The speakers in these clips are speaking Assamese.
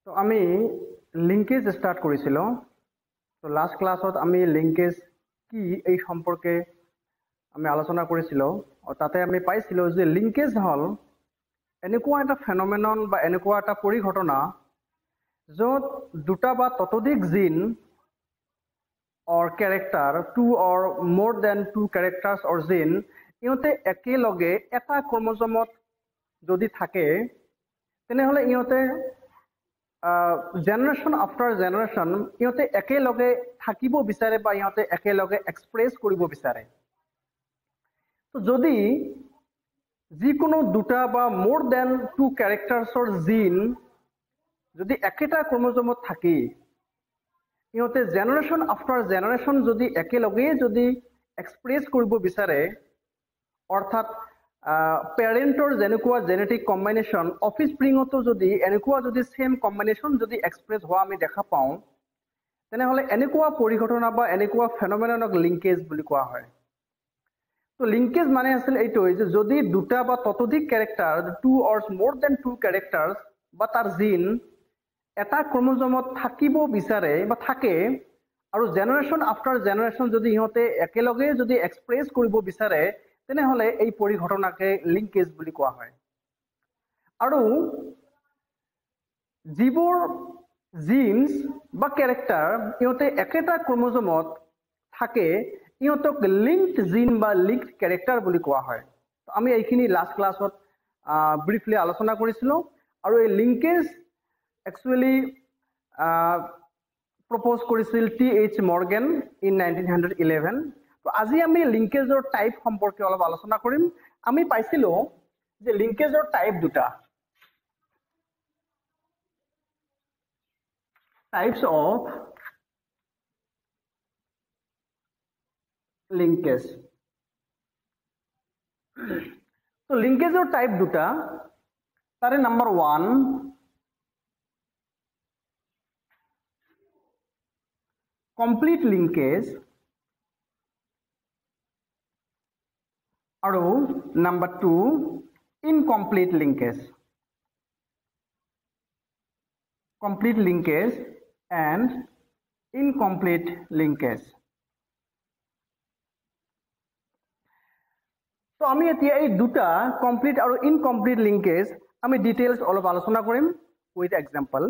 তো আমি লিংকেজ স্টার্ট করেছিল। তো লাস্ট ক্লাসত আমি লিংকেজ কি এই সম্পর্কে আমি আলোচনা করেছিল। তাতে আমি পাইছিল যে লিংকেজ হল এনেকুৱা এটা ফেনোমেনন বা এনেকুৱা এটা পৰিঘটনা য'ত দুটা বা ততোধিক জিন or character, two or more than two characters or gene, ইহঁতে একেলগে এটা ক্ৰমোজমত যদি থাকে তেনেহলে ইহঁতে জেনাৰেশ্যন আফটাৰ জেনাৰেশ্যন ইহঁতে একেলগে থাকিব বিচাৰে বা ইহঁতে একেলগে এক্সপ্ৰেছ কৰিব বিচাৰে। তো যদি যিকোনো দুটা বা মোৰ দেন টু ক্যাৰেক্টাৰ্ছৰ জিন যদি একেটা ক্ৰমোজমত থাকে ইহঁতে জেনাৰেশ্যন আফটাৰ জেনাৰেশ্যন যদি একেলগে যদি এক্সপ্ৰেছ কৰিব বিচাৰে, অৰ্থাৎ পেৰেণ্টৰ যেনেকুৱা জেনেটিক কম্বিনেশ্যন অফস্প্ৰিঙতো যদি এনেকুৱা যদি সেম কম্বিনেশ্যন যদি এক্সপ্ৰেছ হোৱা আমি দেখা পাওঁ তেনেহলে এনেকুৱা পৰিঘটনা বা এনেকুৱা ফেনোমেননক লিংকেজ বুলি কোৱা হয়। তো লিংকেজ মানে আছিল এইটোই যে যদি দুটা বা ততোধিক ক্যাৰেক্টাৰ, টু অৰ মোৰ দেন টু ক্যাৰেক্টাৰ্ছ বা তাৰ জিন এটা ক্ৰমোজমত থাকিব বিচাৰে বা থাকে আৰু জেনাৰেশ্যন আফটাৰ জেনাৰেশ্যন যদি ইহঁতে একেলগে যদি এক্সপ্ৰেছ কৰিব বিচাৰে তেনেহলে এই পৰিঘটনাকে লিংকেজ বুলি কোৱা হয়। আৰু যিবোৰ জিনছ বা ক্যাৰেক্টাৰ ইহঁতে একেটা ক্ৰমোজমত থাকে ইহঁতক লিংকড জিন বা লিংকড ক্যাৰেক্টাৰ বুলি কোৱা হয়। আমি এইখিনি লাষ্ট ক্লাছত ব্ৰিফলি আলোচনা কৰিছিলো। আৰু এই লিংকেজ একচুৱেলি প্ৰপ'জ কৰিছিল T.H. মৰ্গেন ইন 1911। তো আজি আমি লিংকেজৰ টাইপ সম্পৰ্কে অলপ আলোচনা কৰিম। আমি পাইছিলো যে লিংকেজৰ টাইপ দুটা, টাইপস অফ লিংকেজ। তো লিংকেজৰ টাইপ দুটা, তাৰে নাম্বাৰ 1 কমপ্লিট লিংকেজ আৰু number 2 incomplete linkage. Complete linkage and incomplete linkage. তো আমি এতিয়া এই দুটা কমপ্লিট আৰু ইনকমপ্লিট লিংকেজ আমি ডিটেইলছ অলপ আলোচনা কৰিম উইথ এক্সাম্পল।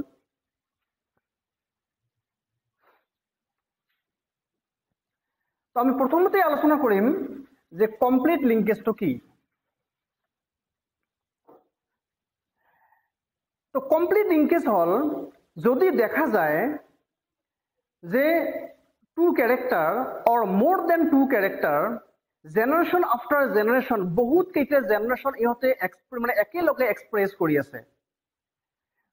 তো আমি প্ৰথমতে আলোচনা কৰিম যে কমপ্লিট লিংকেজটো কি। তো কমপ্লিট লিংকেজ হল যদি দেখা যায় যে two character or more than two character generation after generation বহুত কেইটা জেনাৰেশ্যন ইহঁতে মানে একেলগে এক্সপ্ৰেছ কৰি আছে।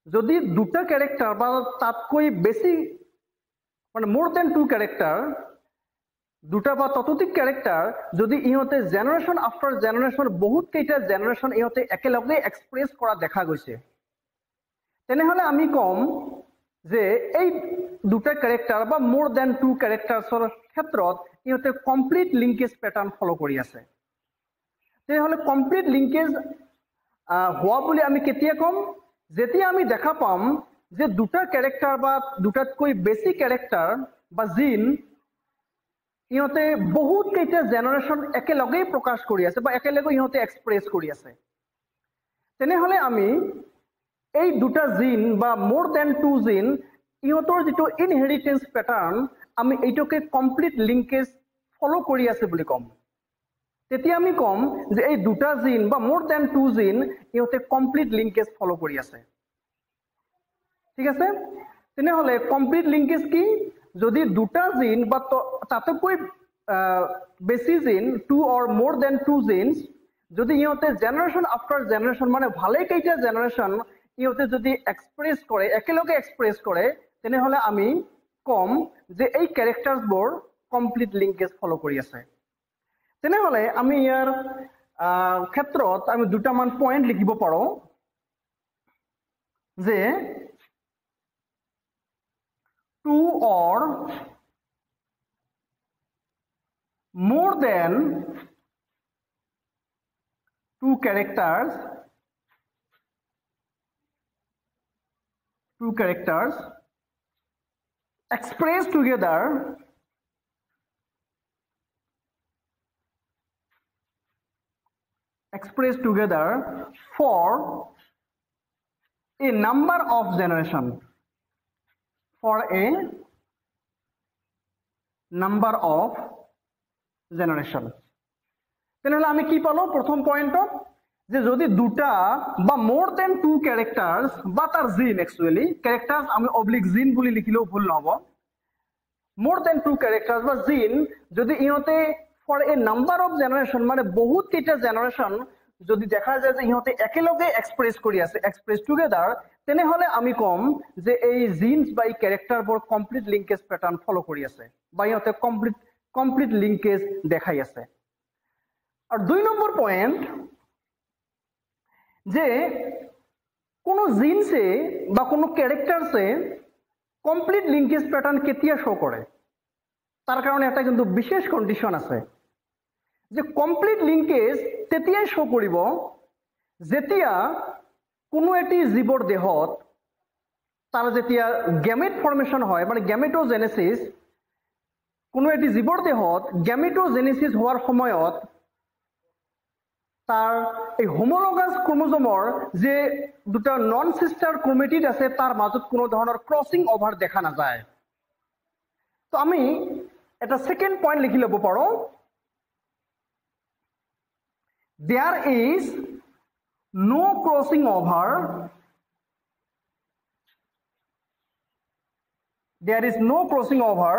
যদি দুটা ক্যাৰেক্টাৰ বা তাতকৈ বেছি মানে মোৰ দেন টু ক্যাৰেক্টাৰ দুটা বা ততোধিক ক্যাৰেক্টাৰ যদি ইহঁতে জেনাৰেশ্যন আফটাৰ জেনাৰেশ্যন বহুত কেইটা জেনাৰেশ্যন ইহঁতে একেলগে এক্সপ্ৰেছ কৰা দেখা গৈছে তেনেহলে আমি কম যে এই দুটা ক্যাৰেক্টাৰ বা মোৰ দেন টু ক্যাৰেক্টাৰ্ছৰ ক্ষেত্ৰত ইহঁতে কমপ্লিট লিংকেজ প্যাটাৰ্ন ফলো কৰি আছে। তেনেহলে কমপ্লিট লিংকেজ হোৱা বুলি আমি কেতিয়া কম, যেতিয়া আমি দেখা পাম যে দুটা ক্যাৰেক্টাৰ বা দুটাতকৈ বেছি ক্যাৰেক্টাৰ বা জিন ইহঁতে বহুত কেইটা জেনাৰেশ্যন একেলগে প্ৰকাশ কৰি আছে বা একেলগে ইহঁতে এক্সপ্ৰেছ কৰি আছে। তেনেহলে আমি এই দুটা জিন বা মোৰ দেন টু জিন ইহঁতৰ যিটো ইনহেৰিটেন্স প্যাটাৰ্ন আমি এইটোকে কমপ্লিট লিংকেজ ফলো কৰি আছে বুলি কম। তেতিয়া আমি কম যে এই দুটা জিন বা মোৰ দেন টু জিন ইহঁতে কমপ্লিট লিংকেজ ফলো কৰি আছে। ঠিক আছে, তেনেহলে কমপ্লিট লিংকেজ কি, যদি দুটা জিন বা তাতকৈ বেছি জিন টু অৰ মোৰ দেন টু জিনছ যদি ইহঁতে জেনাৰেশ্যন আফটাৰ জেনাৰেশ্যন মানে ভালে কেইটা জেনাৰেশ্যন ইহঁতে যদি এক্সপ্ৰেছ কৰে একেলগে এক্সপ্ৰেছ কৰে তেনেহলে আমি কম যে এই ক্যাৰেক্টাৰ্ছবোৰ কমপ্লিট লিংকেজ ফলো কৰি আছে। তেনেহলে আমি ইয়াৰ ক্ষেত্ৰত আমি দুটামান পইণ্ট লিখিব পাৰো যে two or more than two characters two characters expressed together for a number of generation, for a number of generation. তেনেহলে আমি কি পালো প্ৰথম পয়েন্টত যে যদি দুটা বা মোর দেন টু ক্যারেক্টার্স বা তার জিন, একচুয়ালি ক্যারেক্টার্স আমি অবলিক জিন বুলি লিখিলেও ভুল নহব, মোর দেন টু ক্যারেক্টার্স বা জিন যদি ইহঁতে for a number of generation মানে বহুত কেইটা জেনারেশন যদি দেখা যায় যে ইহঁতে একেলগে এক্সপ্রেস কৰি আছে, এক্সপ্ৰেস টুগেদাৰ, তেনেহলে আমি কম যে এই জিনস বা এই ক্যাৰেক্টাৰবোৰ কমপ্লিট লিংকেজ প্যাটাৰ্ন ফলো কৰি আছে বা ইহঁতে কমপ্লিট লিংকেজ দেখাই আছে। আর 2 নম্বর পয়েন্ট যে কোনো জিনসে বা কোনো ক্যারেক্টারসে কমপ্লিট লিংকেজ প্যাটার্ন কেতিয়া শো করে, তার কারণে একটা কিন্তু বিশেষ কন্ডিশন আছে যে কমপ্লিট লিংকেজ তেতিয়াই শো কৰিব যেতিয়া কোনো এটি জীৱৰ দেহত তাৰ যেতিয়া গ্যামেট ফৰ্মেশন হয় মানে গ্যামেটোজেনেসিস, কোনো এটি জীৱৰ দেহত গ্যামেটোজেনেসিস হোৱাৰ সময়ত তাৰ এই হোমোলগাস ক্ৰোমোজোমৰ যে দুটা নন সিস্টার ক্রোমেটিড আছে তার মাজত কোনো ধরনের ক্রসিং ওভার দেখা না যায়। তো আমি এটা সেকেন্ড পয়েন্ট লিখি লব পাৰো, there is no crossing over, there is no crossing over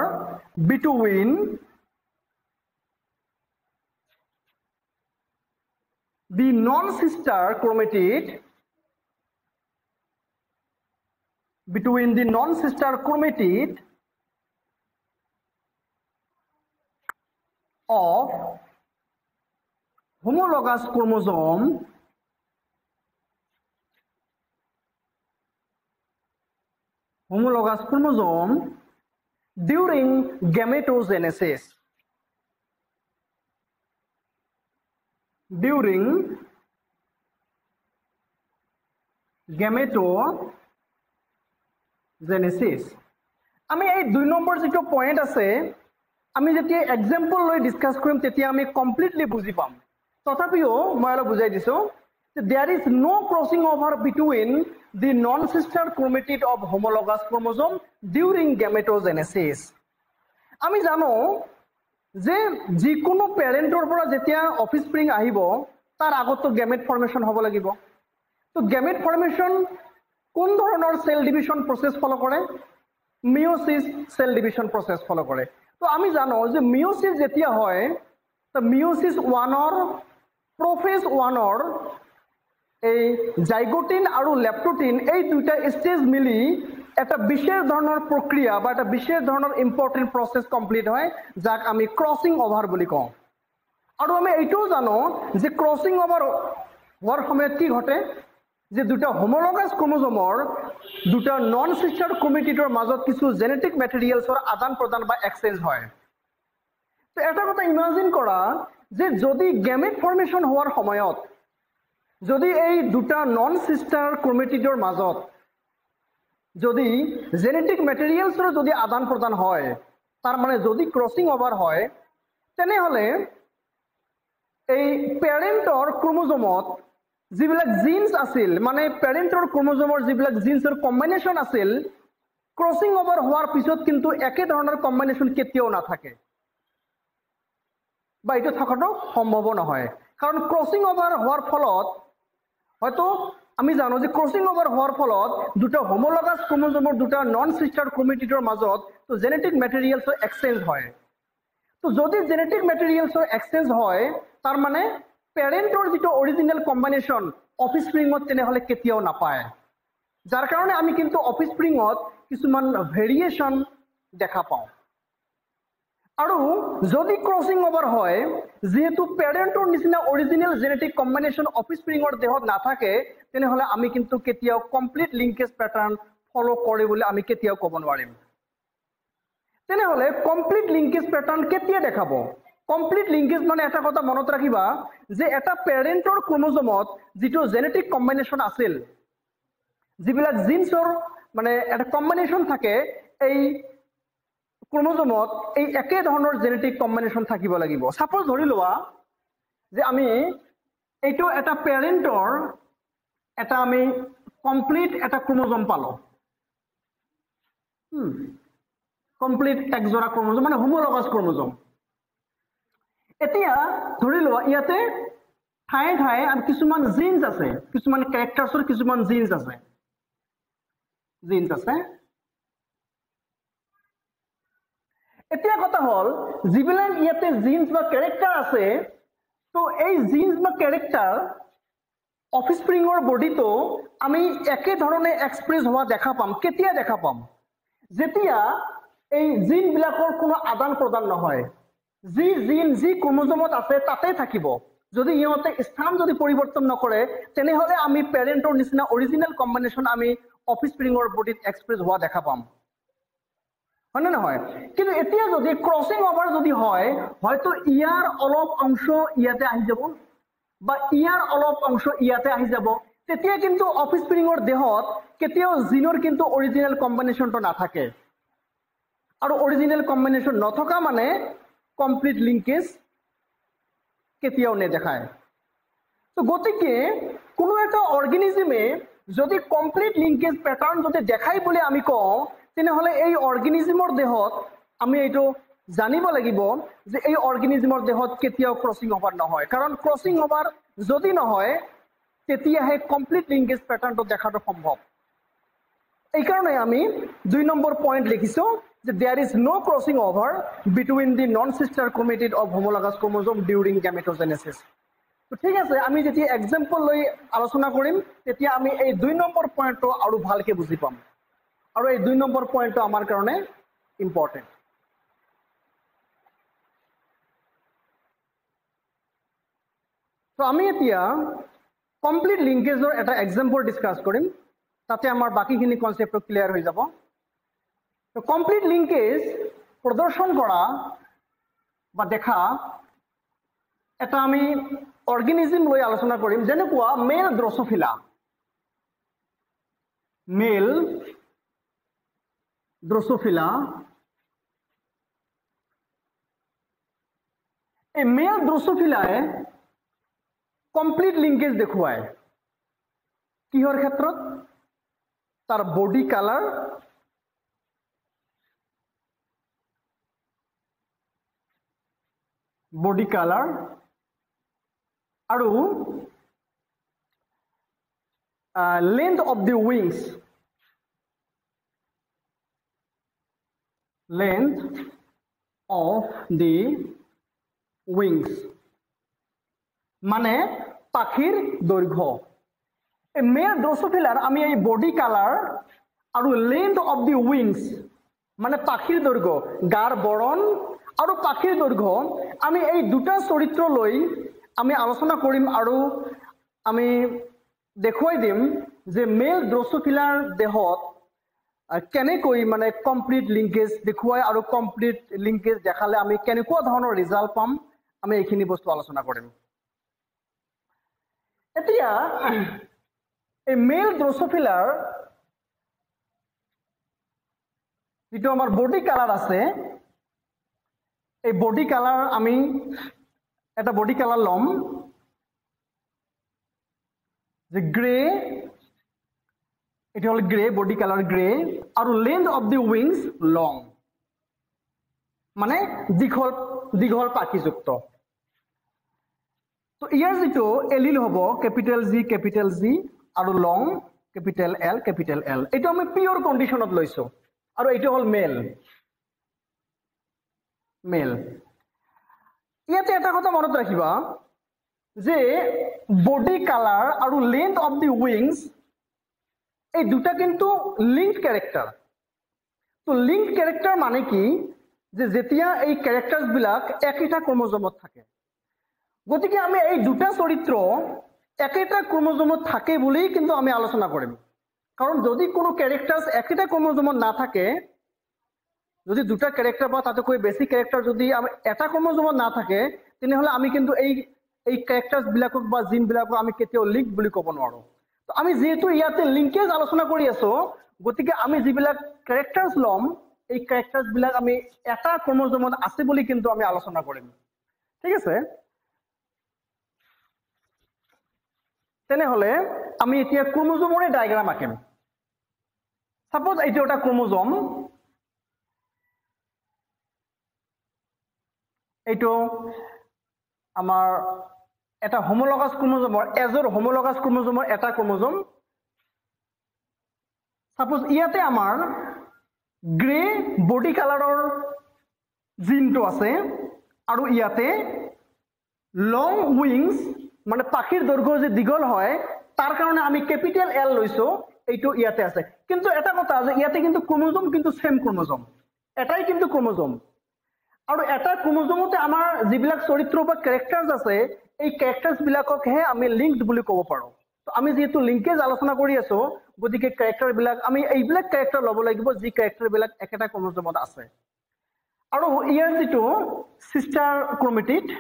between the non-sister chromatid, between the non-sister chromatid of homologous chromosome during gametogenesis. During gametogenesis আমি এই 2 নম্বৰ যেটো পয়েন্ট আছে আমি যেতিয়া এক্সাম্পল লৈ ডিসকাস কৰিম তেতিয়া আমি কমপ্লিটলি বুজি পাম। তথাপিও মই অলপ বুজাই দিছো যে there is no crossing over between the non-sister chromatid of homologous chromosome during gametogenesis. আমি জানো যে যিকোনো প্যাৰেন্টৰ পৰা যেতিয়া অফস্প্ৰিং আহিব তাৰ আগতো গ্যামেট ফৰ্মেশন হ'ব লাগিব। তো গ্যামেট ফৰ্মেশন কোন ধৰণৰ সেল ডিভিশন প্ৰসেস ফলো কৰে, মিয়োসিস সেল ডিভিশন প্রসেস ফলো করে। তো আমি জানো যে মিয়োসিস যেতিয়া হয় তো মিয়োসিস 1 প্রোফেজ 1 এই জাইগোটিন আৰু লেপ্টোটিন এই দুইটা স্টেজ মিলি এটা বিশেষ ধৰণৰ প্ৰক্ৰিয়া বা এটা বিশেষ ধৰণৰ ইম্পৰ্টেন্ট প্ৰসেস কমপ্লিট হয় যাক আমি ক্ৰসিং ওভাৰ বুলি কওঁ। আৰু আমি এইটোও জানো যে ক্ৰসিং ওভাৰ হোৱাৰ সময়ত কি ঘটে যে দুটা হোমোলগাস ক্ৰোমোজোমৰ দুটা নন সিস্টাৰ ক্ৰোমেটিডৰ মাজত কিছু জেনেটিক ম্যাটেৰিয়েলছৰ আদান প্ৰদান বা এক্সচেঞ্জ হয়। তো এটা কথা ইমাজিন কৰা যে যদি গ্যামেট ফৰ্মেশন হোৱাৰ সময়ত যদি এই দুটা নন সিস্টাৰ ক্ৰোমেটিডৰ মাজত যদি জেনেটিক ম্যাটেৰিয়েলছৰ যদি আদান প্ৰদান হয় তাৰ মানে যদি ক্ৰসিং ওভাৰ হয় তেনেহলে এই প্যাৰেন্টৰ ক্ৰোমোজোমত যিবিলাক জিনস আছিল মানে প্যাৰেন্টৰ ক্ৰোমোজোমৰ যিবিলাক জিনসৰ কম্বিনেশন আছিল ক্ৰসিং ওভাৰ হোৱাৰ পিছত কিন্তু একে ধৰণৰ কম্বিনেশন কেতিয়াও নাথাকে বা এটা থাকাটো সম্ভৱ নহয়। কাৰণ ক্ৰসিং ওভাৰ হোৱাৰ ফলত হয়তো আমি জানো যে ক্ৰসিং ওভাৰ হোৱাৰ ফলত দুটা হোমোলগাস ক্ৰোমোজোমৰ দুটা নন সিস্টাৰ ক্ৰোমেটিডৰ মাজত তো জেনেটিক ম্যাটেৰিয়েলছৰ এক্সচেঞ্জ হয়। তো যদি জেনেটিক ম্যাটেৰিয়েলছৰ এক্সচেঞ্জ হয় তাৰ মানে প্যাৰেন্টৰ যেটো অৰিজিনাল কম্বিনেশন অফস্প্ৰিংত তেনেহলে কেতিয়াও নাপায়, যাৰ কাৰণে আমি কিন্তু অফস্প্ৰিংত কিছুমান ভেৰিয়েশন দেখা পাওঁ। আৰু যদি ক্ৰসিং ওভাৰ হয় যেহেতু প্যাৰেন্টৰ নিচিনা অৰিজিনাল জেনেটিক কম্বিনেশন অফস্প্ৰিংৰ দেহত নাথাকে তেনেহলে আমি কিন্তু কেতিয়াও কমপ্লিট লিংকেজ প্যাটাৰ্ন ফলো কৰে বুলি আমি কেতিয়াও ক'ব নোৱাৰিম। তেনেহলে কমপ্লিট লিংকেজ প্যাটাৰ্ন কেতিয়া দেখাব? কমপ্লিট লিংকেজ মানে এটা কথা মনত ৰাখিবা যে এটা প্যাৰেন্টৰ ক্ৰোমোজোমত যেটো জেনেটিক কম্বিনেশন আছিল যিবিলাক জিনছৰ মানে এটা কম্বিনেশন থাকে এই ক্ৰোমোজোমত এই একে ধৰণৰ জেনেটিক কম্বিনেশন থাকিব লাগিব সাপোজ ধৰি লোৱা যে আমি এইটো এটা প্যাৰেন্টৰ এটা আমি কমপ্লিট এটা ক্ৰোমোজোম পালো কমপ্লিট একজোৰা ক্ৰোমোজোম মানে হোমোলগাছ ক্ৰোমোজোম এতিয়া ধৰি লোৱা ইয়াতে ঠায়ে ঠায়ে আৰু কিছুমান জিনছ আছে কিছুমান ক্যাৰেক্টাৰছৰ কিছুমান জিনছ আছে এতিয়া কথা হল যিবিলাক ইয়াতে জিনছ বা ক্যাৰেক্টাৰ আছে তো এই জিনছ বা ক্যাৰেক্টাৰ অফস্প্ৰিংৰ বডিটো আমি একে ধৰণে এক্সপ্ৰেছ হোৱা দেখা পাম কেতিয়া দেখা পাম যেতিয়া এই জিন বিলাকৰ কোনো আদান প্ৰদান নহয় যি জিন যি ক্ৰোমোজোমত আছে তাতে থাকিব যদি ইহঁতে স্থান যদি পৰিৱৰ্তন নকৰে তেনেহলে আমি প্যাৰেন্টৰ নিচিনা অৰিজিনাল কম্বিনেশন আমি অফস্প্ৰিংৰ বডিত এক্সপ্ৰেছ হোৱা দেখা পাম হয়নে নহয় কিন্তু এতিয়া যদি ক্ৰসিং ওভাৰ যদি হয় হয়তো ইয়াৰ অলপ অংশ ইয়াতে আহি যাব বা ইয়াৰ অলপ অংশ ইয়াতে আহি যাব তেতিয়া কিন্তু অফস্প্ৰিংৰ দেহত কেতিয়াও জিনৰ কিন্তু অৰিজিনাল কম্বিনেশনটো নাথাকে আৰু অৰিজিনাল কম্বিনেশন নথকা মানে কমপ্লিট লিংকেজ কেতিয়াও নেদেখায় তো গতিকে কোনো এটা অৰ্গানিজমে যদি কমপ্লিট লিংকেজ প্যাটাৰ্ন যদি দেখাই বুলি আমি কওঁ তেনেহলে এই অৰ্গানিজমৰ দেহত আমি এইটো জানিব লাগিব যে এই অৰ্গানিজমৰ দেহত কেতিয়াও ক্ৰসিং ওভাৰ নহয় কাৰণ ক্ৰসিং ওভাৰ যদি নহয় তেতিয়াহে কমপ্লিট লিংকেজ প্যাটাৰ্নটো দেখাটো সম্ভৱ এই কাৰণে আমি 2 নম্বৰ পইণ্ট লিখিছো যে there is no crossing over between the non-sister chromatid of homologous chromosome during gametogenesis তো ঠিক আছে আমি যেতিয়া এক্সাম্পল লৈ আলোচনা কৰিম তেতিয়া আমি এই 2 নম্বৰ পইণ্টটো আৰু ভালকে বুজি পাম আৰু এই 2 নম্বৰ পইণ্টটো আমাৰ কাৰণে ইম্পৰ্টেন্ট তো আমি এতিয়া কমপ্লিট লিংকেজৰ এটা এক্সাম্পল ডিসকাস কৰিম তাতে আমাৰ বাকিখিনি কনসেপ্ট ক্লিয়াৰ হৈ যাব তো কমপ্লিট লিংকেজ প্ৰদৰ্শন কৰা বা দেখা এটা আমি অৰ্গানিজম লৈ আলোচনা কৰিম যেনেকুৱা মেল ড্ৰসোফিলা এই মেল ড্ৰসোফিলাই কমপ্লিট লিংকেজ দেখুৱায় কিহৰ ক্ষেত্ৰত তাৰ বডি কালাৰ আৰু length of the wings মানে পাখিৰ দৈৰ্ঘ্য এই মেল ড্ৰসোফিলাৰ আমি এই বডি কালাৰ আৰু length of the wings মানে পাখিৰ দৈৰ্ঘ্য গাৰ বৰণ আৰু পাখিৰ দৈৰ্ঘ্য আমি এই দুটা চৰিত্ৰ লৈ আমি আলোচনা কৰিম আৰু আমি দেখুৱাই দিম যে মেল ড্ৰসোফিলাৰ দেহত কেনেকৈ মানে কমপ্লিট লিংকেজ দেখুৱাই আৰু কমপ্লিট লিংকেজ দেখালে আমি কেনেকুৱা ধৰণৰ ৰিজাল্ট পাম আমি এইখিনি বস্তু আলোচনা কৰিম এতিয়া এই মেল ড্ৰসোফিলাৰ যেটো আমাৰ বডি কালাৰ আছে এই বডি কালাৰ আমি এটা বডি কালাৰ লম যে গ্ৰে এটা হল গ্ৰে বডি কালাৰ গ্ৰে আৰু লেন্থ অফ দি উইংস লং মানে দীঘল পাখিযুক্ত তো ইয়াৰ যেটো এলিল হ'ব ক্যাপিটাল জি আৰু লং ক্যাপিটাল এল এটো আমি পিওৰ কন্ডিশনত লৈছো আৰু এটো হল মেল ইয়াতে এটা কথা মনত ৰাখিবা যে বডি কালাৰ আৰু লেন্থ অফ দি উইংস এই দুটা কিন্তু লিংকড ক্যাৰেক্টাৰ তো লিংকড ক্যাৰেক্টাৰ মানে কি যে যেতিয়া এই ক্যাৰেক্টাৰছ বিলাক একেটা ক্ৰোমোজোমত থাকে গতিকে আমি এই দুটা চৰিত্ৰ একেটা ক্ৰোমোজোমত থাকে বুলি কিন্তু আমি আলোচনা কৰিম কাৰণ যদি কোনো ক্যাৰেক্টাৰছ একেটা ক্ৰোমোজোমত না থাকে যদি দুটা ক্যাৰেক্টাৰ বা তাতকৈ বেছি ক্যাৰেক্টাৰ যদি আমি এটা ক্ৰোমোজোমত না থাকে তেনেহলে আমি কিন্তু এই ক্যাৰেক্টাৰছ বিলাকক বা জিন বিলাকক আমি কেতিয়াও লিংক বুলি ক'ব নোৱাৰো তো আমি যেহেতু ইয়াতে লিংকেজ আলোচনা কৰি আছো গতিকে আমি যিবিলাক ক্যাৰেক্টাৰ্স লম এই ক্যাৰেক্টাৰ্স বিলাক আমি এটা ক্ৰোমোজোমত আছে বুলি কিন্তু আমি আলোচনা কৰিম ঠিক আছে তেনেহলে আমি এতিয়া ক্ৰোমোজোমৰে ডায়াগ্ৰাম আঁকিম সাপোজ এইটো এটা ক্ৰোমোজোম এইটো আমাৰ এটা হোমোলগাছ ক্ৰোমোজোমৰ এজৰ হোমোলগাছ ক্ৰোমোজোমৰ এটা ক্ৰোমোজোম সাপোজ ইয়াতে আমাৰ গ্ৰে বডি কালাৰৰ জিনটো আছে আৰু ইয়াতে লং উইংস মানে পাখিৰ দৈৰ্ঘ্য যে দীঘল হয় তাৰ কাৰণে আমি ক্যাপিটেল এল লৈছো এইটো ইয়াতে আছে কিন্তু এটা কথা যে ইয়াতে কিন্তু ক্ৰোমোজোম কিন্তু সেম ক্ৰোমোজোম এটাই কিন্তু ক্ৰোমোজোম আৰু এটা ক্ৰোমোজোমতে আমাৰ যিবিলাক চৰিত্ৰ বা ক্যাৰেক্টাৰ্স আছে এই ক্যাৰেক্টাৰ্স বিলাককহে আমি লিংকড বুলি ক'ব পাৰো তো আমি যেহেতু লিংকেজ আলোচনা কৰি আছো গতিকে ক্যাৰেক্টাৰ বিলাক আমি এইবিলাক ক্যাৰেক্টাৰ ল'ব লাগিব যি ক্যাৰেক্টাৰ বিলাক একেটা ক্ৰোমোজোমত আছে আৰু ইয়াৰ যেটো সিস্টাৰ ক্ৰোমেটিড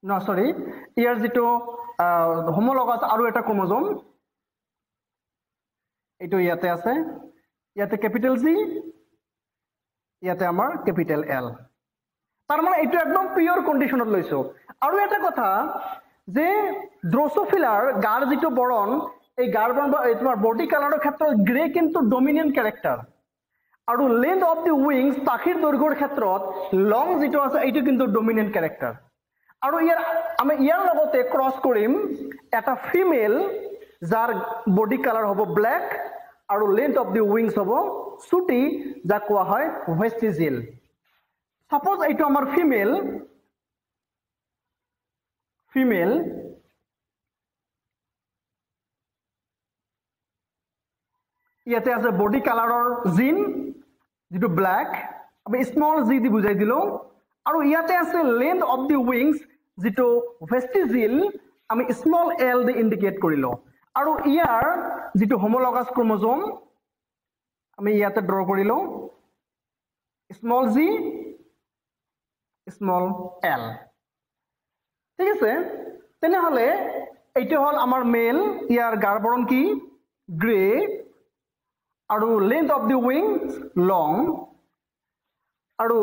No, sorry. Here's it homologous আৰু এটা ক্ৰোমোজোম এইটো ইয়াতে আছে ইয়াতে ক্যাপিটাল জি ইয়াতে আমাৰ ক্যাপিটাল এল তাৰ মানে এইটো একদম পিওৰ কন্ডিশনত লৈছো আৰু এটা কথা যে ড্ৰোসোফিলাৰ গাৰ যেটো বৰণ এই গাৰ বৰণ তোমাৰ বডি কালাৰৰ ক্ষেত্ৰত গ্ৰে কিন্তু ডমিনেন্ট ক্যাৰেক্টাৰ আৰু লেন্থ অফ দি উইংস পাখিৰ দৈৰ্ঘ্যৰ ক্ষেত্ৰত লং যেটো আছে এইটো কিন্তু ডমিনেন্ট ক্যাৰেক্টাৰ আৰু আমি ইয়াৰ লগতে ক্ৰস কৰিম এটা ফিমেল যাৰ বডি কালাৰ হ'ব ব্ল্যাক আৰু লেন্থ অফ দি উইংস হ'ব ছুটি যা কোৱা হয় ভেষ্টিজিল সাপোজ এইটো আমাৰ ফিমেল ইয়াতে আছে বডি কালাৰৰ জিন যেটো ব্ল্যাক আমি স্মল জি দি বুজাই দিলো আৰু ইয়াতে আছে লেন্থ অফ দি উইংস যেটো ভেষ্টিজিল আমি স্মল এল দি ইন্ডিকেট কৰিলো আৰু ইয়াৰ যেটো হোমোলগাছ ক্ৰোমোজোম আমি ইয়াতে ড্ৰ কৰিলো স্মল জি স্মল এল ঠিক আছে তেনেহলে এইটো হল আমাৰ মেল ইয়াৰ গাৰ বৰণ কি গ্ৰে আৰু লেন্থ অফ দি উইংস লং আৰু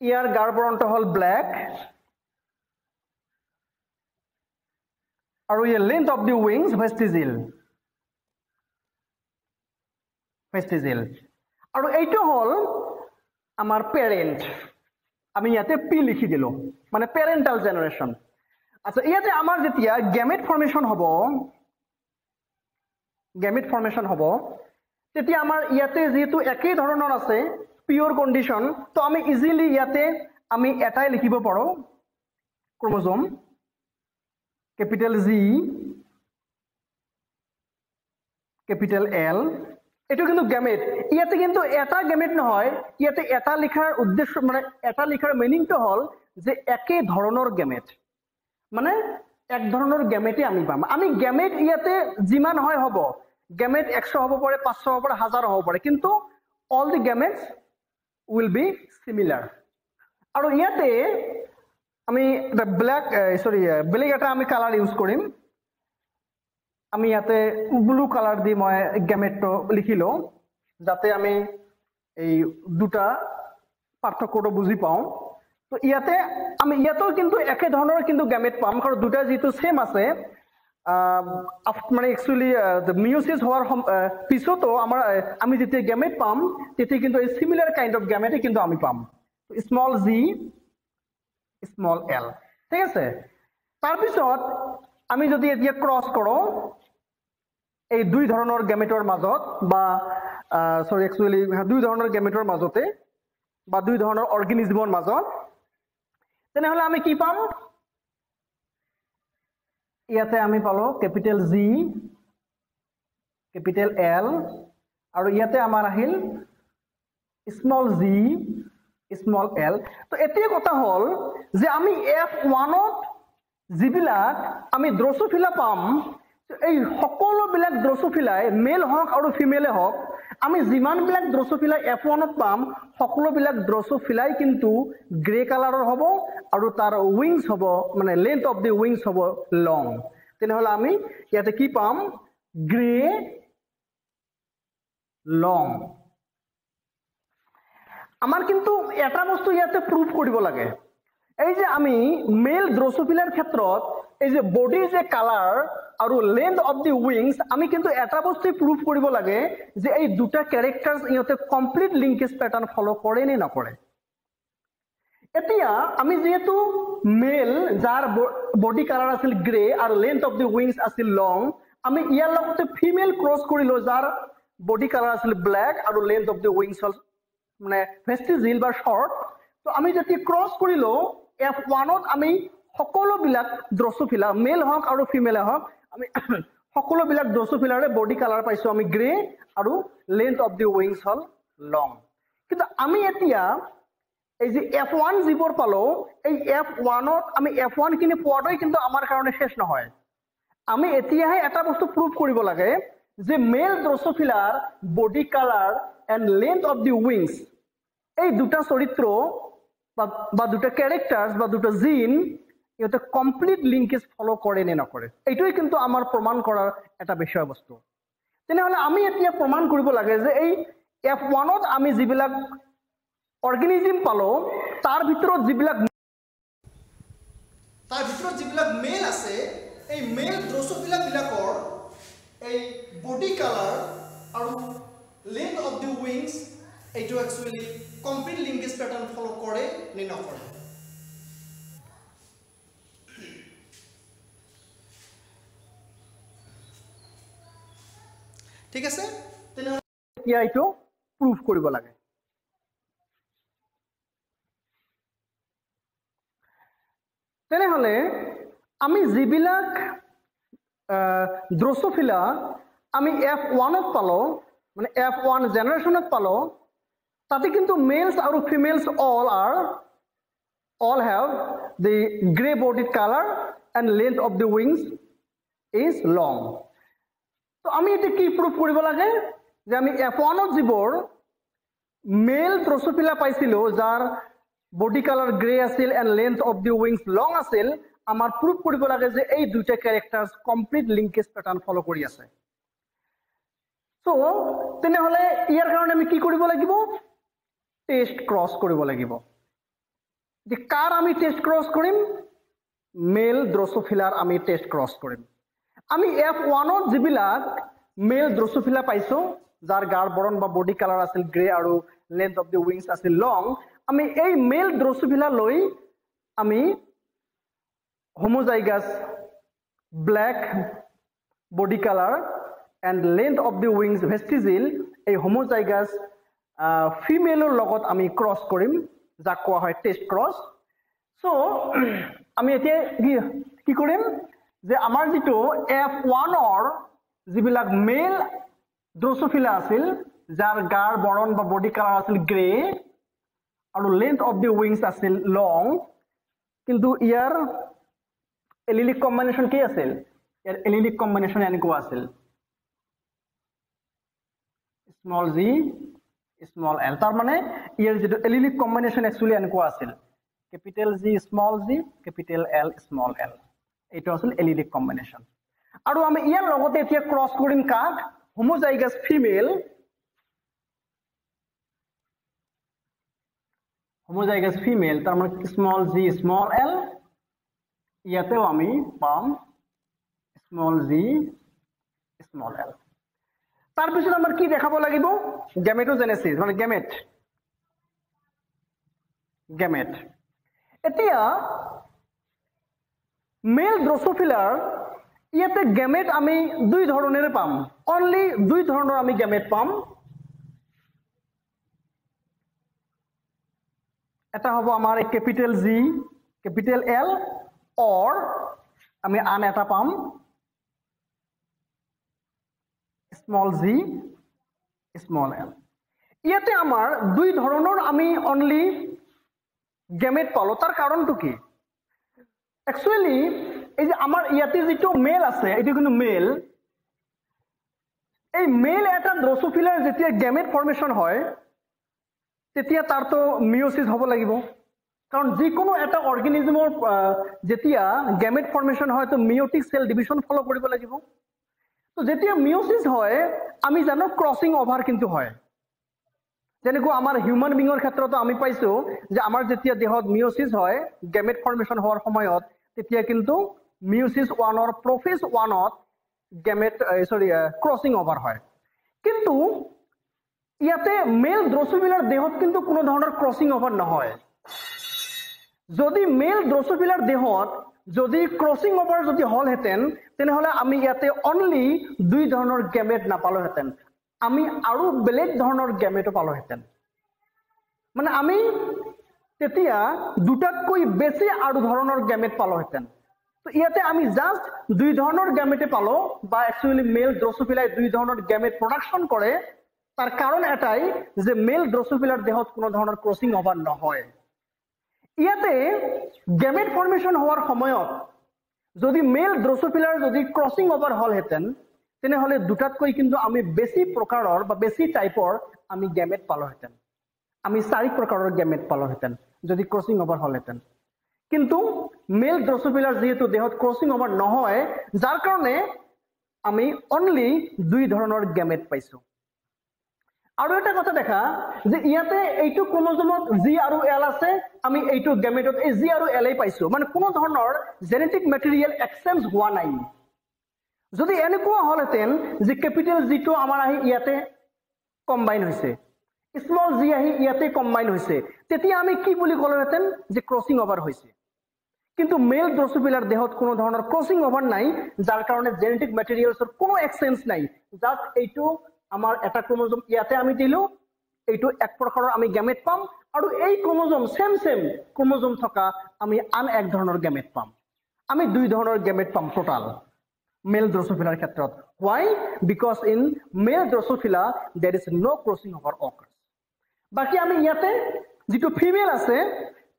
ইয়াৰ গাৰ বৰণটো হল ব্ল্যাক আৰু ইয়াৰ লেন্থ অফ দি উইংস ভেষ্টিজিল আৰু এইটো হল আমাৰ পেৰেন্ট আমি ইয়াতে পি লিখি দিলো মানে পেৰেন্টাল জেনাৰেশন আচ্ছা ইয়াতে আমাৰ যেতিয়া গেমেট ফৰ্মেশন হ'ব তেতিয়া আমাৰ ইয়াতে যেহেতু একই ধৰণৰ আছে পিওৰ কন্ডিশন তো আমি ইজিলি ইয়াতে আমি এটাই লিখিব পাৰো ক্ৰোমোজোম ক্যাপিটাল জি ক্যাপিটাল এল এটো কিন্তু গেমেট ইয়াতে কিন্তু এটা গেমেট নহয় ইয়াতে এটা লিখাৰ উদ্দেশ্য মানে এটা লিখাৰ মিনিংটো হল যে একই ধৰণৰ গেমেট মানে এক ধৰণৰ গেমেটে আমি পাম আমি গেমেট ইয়াতে যিমান হয় হ'ব গেমেট 100 হ'ব পাৰে 500 হ'ব পাৰে 1000 হ'ব পাৰে কিন্তু all the gametes will be similar আৰু ইয়াতে আমি the black এটা আমি কালাৰ ইউজ কৰিম আমি ইয়াতে ব্লু কালাৰ দি মই গেমেটটো লিখিলো যাতে আমি এই দুটা পাৰ্থক্যটো বুজি পাওঁ তো ইয়াতে আমি ইয়াতো কিন্তু একে ধৰণৰ কিন্তু গেমেট পাম কাৰণ দুটা যেটো সেম আছে মানে একচুয়ালি মিয়োসিস হোৱাৰ পিছতো আমাৰ আমি যেতিয়া গেমেট পাম তেতিয়া কিন্তু এই সিমিলার কাইন্ড অফ গেমেটে কিন্তু আমি পাম স্মল জি স্মল এল ঠিক আছে তাৰ পিছত আমি যদি এতিয়া ক্ৰস কৰো এই দুই ধৰণৰ গেমেটৰ মাজত বা একচুয়ালি দুই ধৰণৰ গেমেটৰ মাজতে বা দুই ধৰণৰ অৰ্গানিজমৰ মাজত তেনেহলে আমি কি পাম ইয়াতে আমি পালো ক্যাপিটাল জি ক্যাপিটাল এল আৰু ইয়াতে আমাৰ আহিল স্মল জি স্মল এল তো এতিয়া কথা হল যে আমি F1 ত যিবিলাক আমি ড্ৰোসোফিলা পাম এই সকলোবিলাক ড্ৰোসোফিলাই মেল হক আৰু ফিমেলে হক আমি যিমান বিলাক ড্ৰোসোফিলা F1 ত পাম সকলোবিলাক ড্ৰোসোফিলাই কিন্তু গ্ৰে কালাৰৰ হ'ব আৰু তাৰ উইংস হ'ব মানে লেন্থ অফ দি উইংস হ'ব লং তেনেহলে আমি ইয়াতে কি পাম গ্ৰে লং আমাৰ কিন্তু এটা বস্তু ইয়াতে প্ৰুভ কৰিব লাগে এই যে আমি মেল ড্ৰসোফিলাৰ ক্ষেত্ৰত এই যে বডিৰ যে কালাৰ আৰু লেন্থ অফ দি উইংস আমি কিন্তু এটা বস্তু প্ৰুভ কৰিব লাগে যে এই দুটা ক্যাৰেক্টাৰস ইহঁতে কমপ্লিট লিংকেজ প্যাটাৰ্ন ফলো কৰে নে নকৰে এতিয়া আমি যেহেতু মেল যাৰ বডি কালাৰ আছিল গ্ৰে আৰু লেন্থ অফ দি উইংস আছিল লং আমি ইয়াৰ লগতে ফিমেল ক্ৰস কৰিলো যাৰ বডি কালাৰ আছিল ব্ল্যাক আৰু লেন্থ অফ দি উইংস মানে ভেষ্টিজিল বা শৰ্ট তো আমি যদি ক্ৰস কৰিলো F1 ত আমি সকলোবিলাক ড্ৰসোফিলা মেল হক আৰু ফিমেল হক আমি সকলোবিলাক ড্ৰসোফিলাৰে বডি কালাৰ পাইছো আমি গ্ৰে আৰু লেন্থ অফ দি উইংস হল লং কিন্তু আমি এতিয়া এই যে F1 যিবোৰ পালো এই F1 ত আমি F1 কিনি পোৱাটোই কিন্তু আমাৰ কাৰণে শেষ নহয় আমি এতিয়াহে এটা বস্তু প্ৰুভ কৰিব লাগে যে মেল ড্ৰসোফিলাৰ body colour and length of the wings এই দুটা চৰিত্ৰ বা দুটা ক্যাৰেক্টাৰস বা দুটা জিন ইহঁতে কমপ্লিট লিংকেজ ফলো কৰে নে নকৰে এইটোই কিন্তু আমাৰ প্ৰমাণ কৰাৰ এটা বিষয়বস্তু তেনেহলে আমি এতিয়া প্ৰমাণ কৰিব লাগে যে এই F1 ত আমি যিবিলাক অৰ্গানিজম পালো তাৰ ভিতৰত যিবিলাক মেল আছে এই মেল ড্ৰসোফিলা বিলাকৰ এই বডি কালাৰ আৰু লেন্থ অফ দি উইংস এইটো actually complete linkage pattern follow কৰে নে নকৰে ঠিক আছে তেনেহলে এতিয়া এইটো প্ৰুভ কৰিব লাগে তেনেহলে আমি যিবিলাক ড্ৰসোফিলা আমি F1 ত পালো মানে F1 জেনাৰেশনত পালো তাতে কিন্তু মেলস আৰু females all have the gray bodied color and length of the wings is long তো আমি এটা কি প্ৰুভ কৰিব লাগে যে আমি F1 ত যিবোৰ মেল ড্ৰসোফিলা পাইছিলো যাৰ বডি কালাৰ গ্ৰে আছিল and length of the wings long আছিল আমাৰ প্ৰুভ কৰিব লাগে যে এই দুটা characters complete linkage pattern follow কৰি আছে সো তেনেহলে ইয়াৰ কাৰণে আমি কি কৰিব লাগিব টেষ্ট ক্ৰস কৰিব লাগিব যে কাৰ আমি টেষ্ট ক্ৰস কৰিম মেল ড্ৰসোফিলাৰ আমি টেষ্ট ক্ৰস কৰিম আমি F1 ত যিবিলাক মেল ড্ৰসোফিলা পাইছো যাৰ গাৰ বৰণ বা বডি কালাৰ আছিল গ্ৰে আৰু লেন্থ অফ দি উইংস আছিল লং আমি এই মেল ড্ৰসোফিলা লৈ আমি homozygous black body colour and length of the wings vestigial এই হোমোজাইগাস ফিমেলৰ লগত আমি ক্ৰস কৰিম যাক কোৱা হয় টেষ্ট ক্ৰস সো আমি এতিয়া কি কৰিম যে আমাৰ যেটো F1 ৰ যিবিলাক মেল ড্ৰসোফিলা আছিল যাৰ গাৰ বৰণ বা বডি কালাৰ আছিল গ্ৰে আৰু লেন্থ অফ দি উইংস আছিল লং কিন্তু ইয়াৰ এলিলিক কম্বিনেশন কি আছিল ইয়াৰ এলিলিক কম্বিনেশন এনেকুৱা আছিল স্মল জি স্মল এল তাৰ মানে ইয়াৰ যেটো এলিলিক কম্বিনেশন একচুয়ালি এনেকুৱা আছিল capital G small G capital L small L এইটো আছিল এলিলিক কম্বিনেশন আৰু আমি ইয়াৰ লগতে এতিয়া ক্ৰস কৰিম কাক হোমোজাইগাস ফিমেল তাৰ মানে স্মল জি স্মল এল ইয়াতেও আমি পাম স্মল জি স্মল এল তাৰ পিছত আমাৰ কি দেখাব লাগিব গেমেটোজেনেসিস মানে গেমেট এতিয়া মেল ড্ৰসোফিলাৰ ইয়াতে গেমেট আমি দুই ধৰণেৰে পাম অনলি দুই ধৰণৰ আমি গেমেট পাম এটা হ'ব আমাৰ ক্যাপিটাল জি ক্যাপিটাল এল অৰ আমি আন এটা পাম স্মল জি স্মল এল ইয়াতে আমাৰ দুই ধৰণৰ আমি অনলি গেমেট পালো তাৰ কাৰণটো কি একচুয়ালি এই যে আমাৰ ইয়াতে যেটো মেল আছে এটো কিন্তু মেল এই মেল এটা ড্ৰসোফিলাৰ যেতিয়া গেমেট ফৰ্মেশন হয় তেতিয়া তাৰ তো মিয়োসিস হ'ব লাগিব কাৰণ যিকোনো এটা অৰ্গানিজমৰ যেতিয়া গেমেট ফৰ্মেশন হয় তো মিয়োটিক সেল ডিভিজন ফলো কৰিব লাগিব তো যেতিয়া মিওসিস হয় আমি জানো ক্ৰসিং ওভাৰ কিন্তু হয় যেনেকৈ আমাৰ হিউম্যান বিঙৰ ক্ষেত্ৰতো আমি পাইছো যে আমাৰ যেতিয়া দেহত মিওসিস হয় গেমেট ফৰ্মেশন হোৱাৰ সময়ত তেতিয়া কিন্তু মিওসিস 1 অৰ প্ৰফেজ 1 ত গেমেট ক্ৰসিং ওভাৰ হয় কিন্তু ইয়াতে মেল ড্ৰসোফিলাৰ দেহত কিন্তু কোনো ধৰণৰ ক্ৰসিং ওভাৰ নহয় যদি মেল ড্ৰসোফিলাৰ দেহত যদি ক্ৰসিং ওভাৰ যদি হল হেতেন তেনেহলে আমি ইয়াতে অনলি দুই ধৰণৰ গেমেট নাপালো হেতেন আমি আৰু বেলেগ ধৰণৰ গেমেট পালো হেতেন মানে আমি তেতিয়া দুটাতকৈ বেছি আৰু ধৰণৰ গেমেট পালো হেতেন তো ইয়াতে আমি জাস্ট দুই ধৰণৰ গেমেটে পালো বা একচুয়ালি মেল ড্ৰসোফিলাই দুই ধৰণৰ গেমেট প্ৰোডাকশন কৰে তাৰ কাৰণ এটাই যে মেল ড্ৰসোফিলাৰ দেহত কোনো ধৰণৰ ক্রসিং ওভার নহয় ইয়াতে গেমেট ফর্মেশন হওয়ার সময়ত যদি মেল ড্রসোফিলার যদি ক্রসিং ওভার হল হেতেন তেনেহলে দুটাতকৈ কিন্তু আমি বেছি প্ৰকাৰৰ বা বেছি টাইপৰ আমি গেমেট পালো হেতেন আমি 4 প্ৰকাৰৰ গেমেট পালো হেতেন যদি ক্রসিং ওভার হল হেতেন কিন্তু মেল ড্রসোফিলার যেহেতু দেহত ক্রসিং ওভার নহয় যার কারণে আমি অনলি দুই ধৰণৰ গেমেট পাইছো আৰু এটা কথা দেখা যে ইয়াতে এইটো ক্ৰোমোজোমত জি আৰু এল আছে আমি এইটো গেমেটত এই জি আৰু এল পাইছো মানে কোনো ধৰণৰ জেনেটিক ম্যাটেৰিয়েল এক্সচেঞ্জ হোৱা নাই যদি এনেকুৱা হলহেতেন যে ক্যাপিটাল জি টো আমাৰ আহি ইয়াতে কম্বাইন হৈছে স্মল জি আহি ইয়াতে কম্বাইন হৈছে তেতিয়া আমি কি বুলি ক'লেহেতেন যে ক্রসিং ওভার হৈছে কিন্তু মেল ড্রসোফিলার দেহত কোনো ধৰণৰ ক্ৰসিং ওভাৰ নাই যাৰ কাৰণে জেনেটিক ম্যাটেৰিয়েলছৰ কোনো এক্সচেঞ্জ নাই জাস্ট এইটো আমাৰ এটা ক্ৰোমোজোম ইয়াতে আমি দিলো এইটো এক প্ৰকাৰৰ আমি গেমেট পাম আৰু এই ক্ৰোমোজোম সেম ক্ৰোমোজোম থকা আমি আন এক ধৰণৰ গেমেট পাম আমি দুই ধৰণৰ গেমেট পাম টোটাল মেল ড্ৰসোফিলাৰ ক্ষেত্ৰত why because in male drosophila there is no crossing over occurs বাকি আমি ইয়াতে যেটো ফিমেল আছে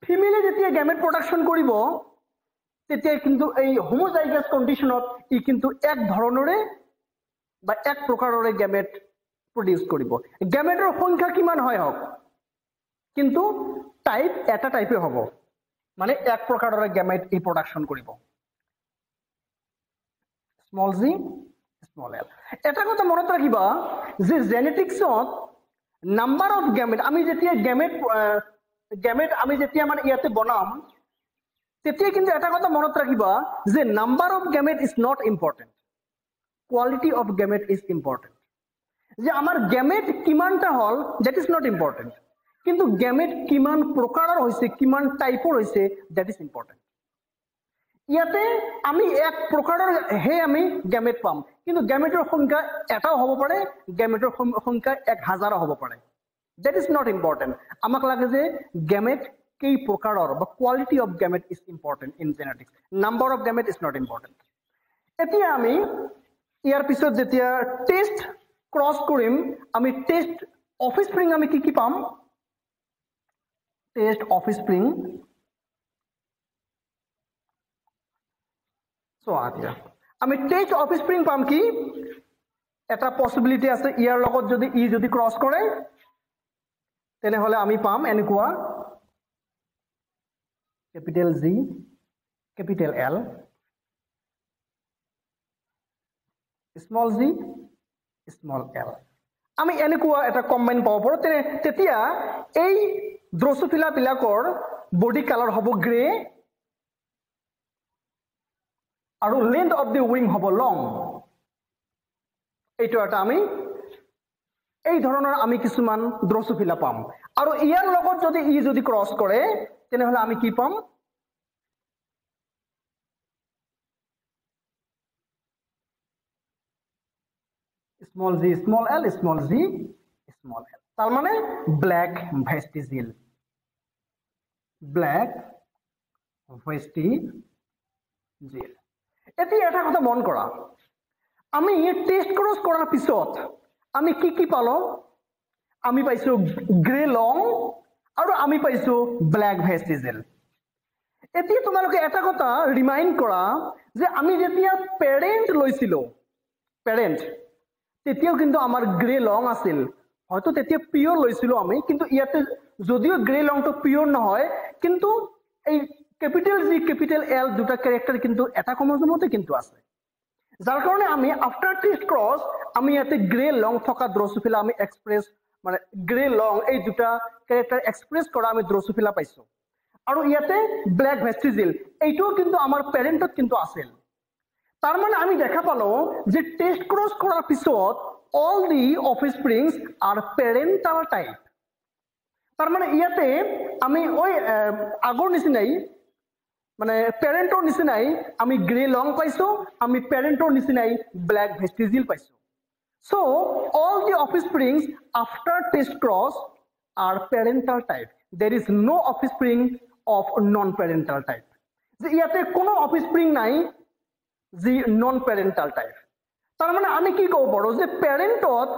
ফিমেলে যেতিয়া গেমেট প্ৰডাকশন কৰিব তেতিয়া কিন্তু এই হোমোজাইগাস কন্ডিশনত ই কিন্তু এক ধৰণৰে বা এক প্ৰকাৰৰে গেমেট প্ৰডিউস কৰিব গেমেটৰ সংখ্যা কিমান হয় হক কিন্তু টাইপ এটা টাইপে হ'ব মানে এক প্ৰকাৰৰে গেমেট ই প্ৰডাকশন কৰিব স্মল জি স্মল এল এটা কথা মনত ৰাখিবা যে জেনেটিক্সত নাম্বাৰ অফ গেমেট আমি যেতিয়া গেমেট আমি যেতিয়া মানে ইয়াতে বনাম তেতিয়া কিন্তু এটা কথা মনত ৰাখিবা যে number of gamete is not important quality of gamete is important যে আমাৰ গেমেট কিমানটা হল that is not important কিন্তু গেমেট কিমান প্ৰকাৰৰ হৈছে কিমান টাইপৰ হৈছে that is important ইয়াতে আমি এক প্ৰকাৰৰ হে আমি গেমেট পাম কিন্তু গেমেটৰ সংখ্যা এটাও হ'ব পাৰে গেমেটৰ সংখ্যা 1000 হ'ব পাৰে that is not important আমাক লাগে যে গেমেট কেই প্ৰকাৰৰ বা quality of gamete is important in genetics number of gamete is not important এতিয়া আমি ইয়াৰ পিছত যেতিয়া টেস্ট ক্ৰস কৰিম আমি টেস্ট অফস্প্রিং আমি কি পাম টেস্ট অফস্প্রিং সো আতিয়া আমি টেস্ট অফস্প্রিং পাম কি এটা পসিবিলিটি আছে ইয়াৰ লগত যদি ই যদি ক্ৰস কৰে তেনেহলে আমি পাম এনেকুৱা capital G capital L small G small L আমি এনেকুৱা এটা কম্বাইন পাব পাৰো তেতিয়া এই ড্ৰসোফিলা বিলাকৰ বডি কালাৰ হ'ব গ্ৰে আৰু লেন্থ অফ দি উইং হ'ব লং এইটো এটা আমি এই ধৰণৰ আমি কিছুমান ড্ৰসোফিলা পাম আৰু ইয়াৰ লগত যদি ই যদি ক্ৰস কৰে তেনেহলে আমি কি পাম small z small l small z small l তার মানে ব্ল্যাক ভেস্টিজিল এতিয়া এটা কথা মন কৰা আমি টেস্ট ক্ৰস কৰাৰ পিছত আমি কি পালো আমি পাইছো গ্ৰে লং আৰু আমি পাইছো ব্ল্যাক ভেস্টিজিল এতিয়া তোমালোকে এটা কথা ৰিমাইন্ড কৰা যে আমি যেতিয়া পেৰেন্ট লৈছিলো পেৰেন্ট তেতিয়াও কিন্তু আমাৰ গ্ৰে লং আছিল হয়তো তেতিয়া পিওৰ লৈছিলো আমি কিন্তু ইয়াতে যদিও গ্ৰে লংটো পিওর নহয় কিন্তু এই ক্যাপিটাল জি ক্যাপিটাল এল দুটা ক্যারেক্টার কিন্তু এটা ক্রোমোজোমতে কিন্তু আছে যাৰ কাৰণে আমি আফটাৰ টেষ্ট ক্ৰছ আমি ইয়াতে গ্ৰে লং থকা ড্ৰসোফিলা আমি এক্সপ্ৰেছ মানে গ্ৰে লং এই দুটা ক্যাৰেক্টাৰ এক্সপ্ৰেছ কৰা আমি ড্ৰসোফিলা পাইছো আৰু ইয়াতে ব্ল্যাক ভেষ্টিজিল এইটো কিন্তু আমাৰ পেৰেন্টত কিন্তু আছিল তাৰ মানে আমি দেখা পালো যে টেষ্ট ক্ৰছ কৰাৰ পিছত all the offsprings are parental type তাৰ মানে ইয়াতে আমি ওই আগৰ নিচিনাই মানে প্যাৰেন্টৰ নিচিনাই আমি গ্ৰে লং পাইছো আমি প্যাৰেন্টৰ নিচিনাই ব্ল্যাক ভেষ্টিজিল পাইছো so all the offsprings after test cross are parental type there is no offspring of non parental type যে ইয়াতে কোনো offspring নাই যে non parental type তাৰ মানে আমি কি কব পাৰো যে প্যাৰেন্টত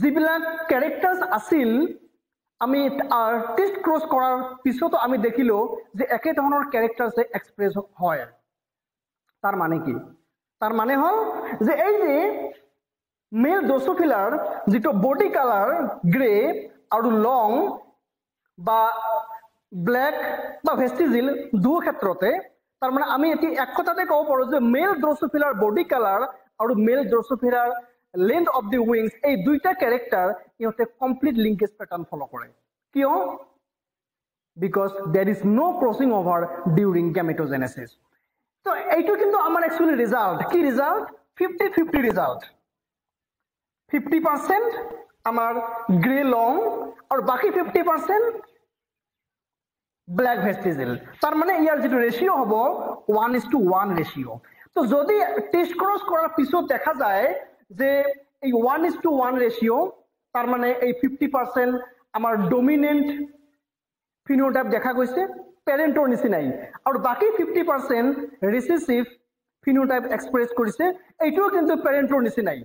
যিবিলাক ক্যাৰেক্টাৰস আছিল আমি টেষ্ট ক্ৰছ কৰাৰ পিছত আমি দেখিলো যে একে ধৰণৰ ক্যাৰেক্টাৰস এক্সপ্ৰেছ হয় তাৰ মানে কি তাৰ মানে হল যে এই যে মেল ড্ৰসোফিলাৰ যেটো বডি কালাৰ গ্ৰে আৰু লং বা ব্ল্যাক বা ভেষ্টিজিল দুই ক্ষেত্ৰতে তাৰ মানে আমি এটি এক কথাতে কব পাৰো যে মেল ড্ৰসোফিলাৰ বডি কালাৰ আৰু মেল ড্ৰসোফিলাৰ length of the wings এই দুইটা ক্যারেক্টার ইহতে কমপ্লিট লিংকেজ প্যাটার্ন ফলো করে কিয় because there is no crossing over during gametogenesis তো এইটো কিন্তু আমাৰ एक्चुअली ৰিজাল্ট কি ৰিজাল্ট 50-50 ৰিজাল্ট 50% আমাৰ গ্ৰে লং আৰু বাকি 50% ব্ল্যাক ভেষ্টিজিল তাৰ মানে ইয়াৰ যেটো ৰেশিও হ'ব 1:1 ৰেশিও তো যদি টেষ্ট ক্ৰছ কৰাৰ পিছত দেখা যায় যে এই 1:1 ৰেশিও তাৰ মানে এই 50% আমাৰ ডমিনেন্ট ফিনোটাইপ দেখা গৈছে প্যাৰেন্টৰ নিচিনাই আৰু বাকি 50% ৰিসেসিভ ফিনোটাইপ এক্সপ্ৰেছ কৰিছে এইটো কিন্তু প্যাৰেন্টৰ নিচিনাই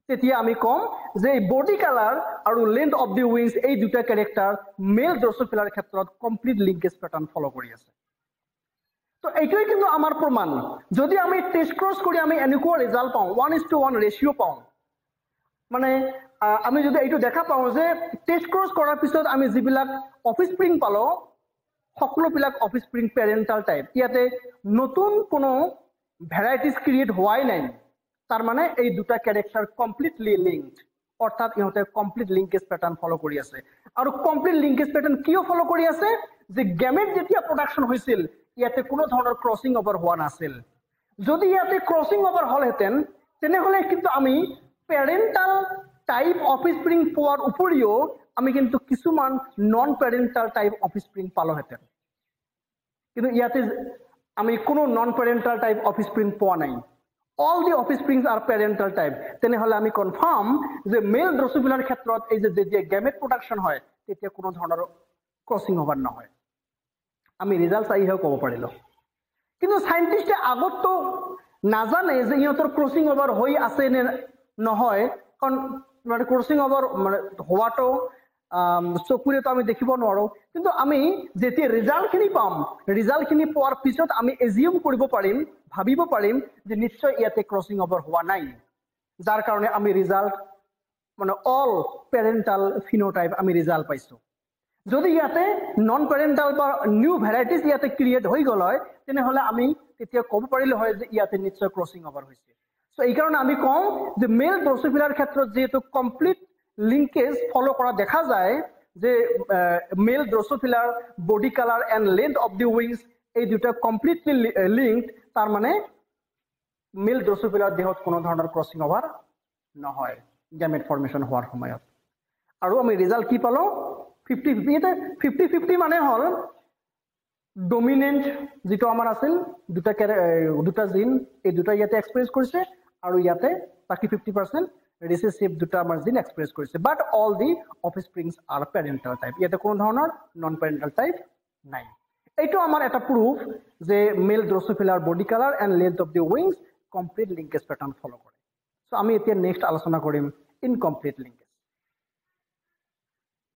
তেতিয়া আমি কম যে বডি কালাৰ আৰু লেন্থ অফ দি উইংস এই দুটা ক্যাৰেক্টাৰ মেল ড্ৰসোফিলাৰ ক্ষেত্ৰত কমপ্লিট লিংকেজ প্যাটাৰ্ন ফলো কৰি আছে তো এইটোই কিন্তু আমাৰ প্ৰমাণ যদি আমি টেষ্ট ক্ৰছ কৰি আমি এনেকুৱা ৰিজাল্ট পাওঁ 1:1 ৰেশিও পাওঁ মানে আমি যদি এইটো দেখা পাওঁ যে টেষ্ট ক্ৰছ কৰাৰ পিছত আমি যিবিলাক অফস্প্ৰিং পালো সকলোবিলাক অফস্প্ৰিং প্যাৰেন্টাল টাইপ ইয়াতে নতুন কোনো ভ্যাৰাইটিজ ক্ৰিয়েট হোৱাই নাই তাৰ মানে এই দুটা ক্যাৰেক্টাৰ কমপ্লিটলি লিংকড অৰ্থাৎ ইহঁতে কমপ্লিট লিংকেজ প্যাটাৰ্ন ফলো কৰি আছে আৰু কমপ্লিট লিংকেজ প্যাটাৰ্ন কিয় ফলো কৰি আছে যে গেমেট যেতিয়া প্ৰডাকশন হৈছিল ইয়াতে কোনো ধৰণৰ ক্ৰসিং ওভাৰ হোৱা নাছিল যদি ইয়াতে ক্ৰসিং ওভাৰ হলহেতেন তেনেহলে কিন্তু আমি প্যাৰেন্টাল টাইপ অফস্প্ৰিং পোৱাৰ উপৰিও আমি কিন্তু কিছুমান নন প্যাৰেন্টাল টাইপ অফস্প্ৰিং পালোহেতেন কিন্তু ইয়াতে আমি কোনো নন প্যাৰেন্টাল টাইপ অফস্প্ৰিং পোৱা নাই all the offsprings are parental type তেনেহলে আমি কনফাৰ্ম যে মেল ড্ৰসোফিলাৰ ক্ষেত্ৰত এই যে যেতিয়া গেমেট প্ৰডাকশন হয় তেতিয়া কোনো ধৰণৰ ক্ৰসিং ওভাৰ নহয় আমি ৰিজাল্ট চাইহে ক'ব পাৰিলো কিন্তু সাইন্টিস্টে আগতো নাজানে যে ইহঁতৰ ক্ৰসিং ওভাৰ হৈ আছে নে নহয় কাৰণ মানে ক্ৰসিং ওভাৰ মানে হোৱাটো চকুৰে তো আমি দেখিব নোৱাৰো কিন্তু আমি যেতিয়া ৰিজাল্ট খিনি পাম ৰিজাল্ট খিনি পোৱাৰ পিছত আমি এজিউম কৰিব পাৰিম ভাবিব পাৰিম যে নিশ্চয় ইয়াতে ক্ৰসিং ওভাৰ হোৱা নাই যাৰ কাৰণে আমি ৰিজাল্ট মানে অল প্যাৰেন্টাল ফিনোটাইপ আমি ৰিজাল্ট পাইছো যদি ইয়াতে নন প্যাৰেন্টাল বা নিউ ভ্যাৰাইটিজ ইয়াতে ক্ৰিয়েট হৈ গল হয় তেনেহলে আমি তেতিয়া ক'ব পাৰিলো হয় যে ইয়াতে নিশ্চয় ক্ৰসিং ওভাৰ হৈছে সো এই কাৰণে আমি কওঁ যে মেল ড্ৰসোফিলাৰ ক্ষেত্ৰত যেটো কমপ্লিট লিংকেজ ফলো কৰা দেখা যায় যে মেল ড্ৰসোফিলাৰ body colour and length of the wings এই দুটা কমপ্লিটলি লিংকড তাৰ মানে মেল ড্ৰসোফিলাৰ দেহত কোনো ধৰণৰ ক্ৰসিং ওভাৰ নহয় গেমেট ফৰ্মেশন হোৱাৰ সময়ত আৰু আমি ৰিজাল্ট কি পালো 50-50 মানে হল ডমিনেন্ট যেটো আমাৰ আছিল দুটা জিন এই দুটা ইয়াতে এক্সপ্ৰেছ কৰিছে আৰু ইয়াতে বাকি 50% ৰিসেসিভ দুটা আমাৰ জিন এক্সপ্ৰেছ কৰিছে বাট অল দি অফস্প্ৰিংস আৰ প্যাৰেন্টাল টাইপ ইয়াতে কোনো ধৰণৰ নন প্যাৰেন্টাল টাইপ নাই এইটো আমাৰ এটা প্ৰুফ যে মেল ড্ৰসোফিলাৰ body colour and length of the wings complete linkage pattern follow কৰে সো আমি এতিয়া নেক্সট আলোচনা কৰিম ইনকমপ্লিট লিংকেজ